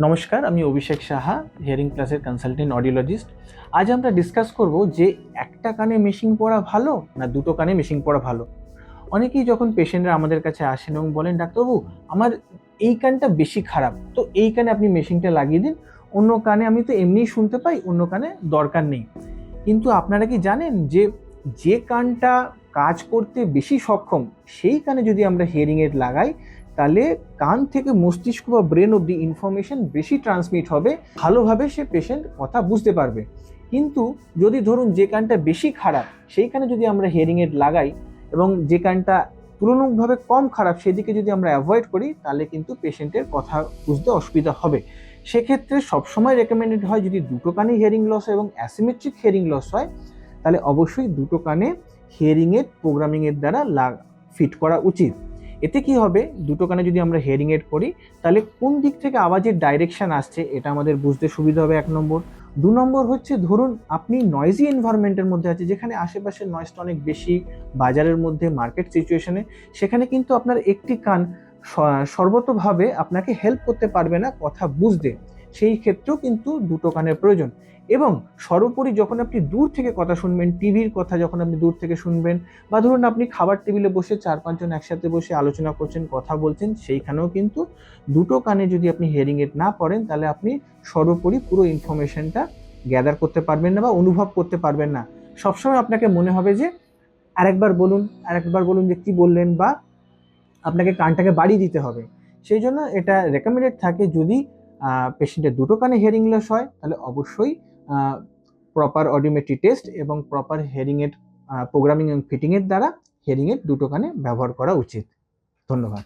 নমস্কার, আমি অভিষেক সাহা, হিয়ারিং প্লাসের কনসালটেন্ট অডিওলজিস্ট। আজ আমরা ডিসকাস করব যে একটা কানে মেশিং পরা ভালো না দুটো কানে মেশিং পরা ভালো। অনেকেই যখন পেশেন্টরা আমাদের কাছে আসেন এবং বলেন, ডাক্তারবাবু আমার এই কানটা বেশি খারাপ, তো এই কানে আপনি মেশিংটা লাগিয়ে দিন, অন্য কানে আমি তো এমনিই শুনতে পাই, অন্য কানে দরকার নেই। কিন্তু আপনারা কি জানেন যে যে কানটা কাজ করতে বেশি সক্ষম সেই কানে যদি আমরা হিয়ারিং এড লাগাই, তাহলে কান থেকে মস্তিষ্ক বা ব্রেন অব্দি ইনফরমেশন বেশি ট্রান্সমিট হবে, ভালোভাবে সে পেশেন্ট কথা বুঝতে পারবে। কিন্তু যদি ধরুন যে কানটা বেশি খারাপ সেই কানে যদি আমরা হিয়ারিং এড লাগাই এবং যে কানটা তুলনামূলকভাবে কম খারাপ সেদিকে যদি আমরা অ্যাভয়েড করি, তাহলে কিন্তু পেশেন্টের কথা বুঝতে অসুবিধা হবে। সেক্ষেত্রে সবসময় রেকমেন্ডেড হয়, যদি দুটো কানে হিয়ারিং লস এবং অ্যাসিমেট্রিক হিয়ারিং লস হয়, তাহলে অবশ্যই দুটো কানে হিয়ারিং এড প্রোগ্রামিং এর দ্বারা ফিট করা উচিত। এতে কি হবে, দুটো কানে যদি আমরা হিয়ারিং এড করি, তাহলে কোন দিক থেকে আওয়াজের ডাইরেকশন আসছে এটা আমাদের বুঝতে সুবিধা হবে, 1 নম্বর। 2 নম্বর হচ্ছে, ধরুন আপনি নয়েজি এনভায়রনমেন্টের মধ্যে আছে, যেখানে আশেপাশের নয়েজটা অনেক বেশি, বাজারের মধ্যে, মার্কেট সিচুয়েশনে, সেখানে কিন্তু আপনার একটি কান সর্বতভাবে আপনাকে হেল্প করতে পারবে না কথা বুঝতে। সেই ক্ষেত্রেও কিন্তু দুটো কানের প্রয়োজন। এবং সর্বোপরি যখন আপনি দূর থেকে কথা শুনবেন, টিভির কথা যখন আপনি দূর থেকে শুনবেন, বা ধরুন আপনি খাবার টেবিলে বসে 4-5 জন একসাথে বসে আলোচনা করছেন, কথা বলছেন, সেইখানেও কিন্তু দুটো কানে যদি আপনি হিয়ারিং এড না পড়েন, তাহলে আপনি সর্বোপরি পুরো ইনফরমেশনটা গ্যাদার করতে পারবেন না বা অনুভব করতে পারবেন না। সবসময় আপনাকে মনে হবে যে আরেকবার বলুন যে কি বললেন, বা আপনাকে কানটাকে বাড়িয়ে দিতে হবে। সেই জন্য এটা রেকমেন্ডেড থাকে, যদি পেশেন্টের দুটো কানে হিয়ারিং লস হয়, তাহলে অবশ্যই প্রপার অডিওমেট্রি টেস্ট এবং প্রপার হিয়ারিং এড প্রোগ্রামিং এবং ফিটিংয়ের দ্বারা হিয়ারিং এড দুটো কানে ব্যবহার করা উচিত। ধন্যবাদ।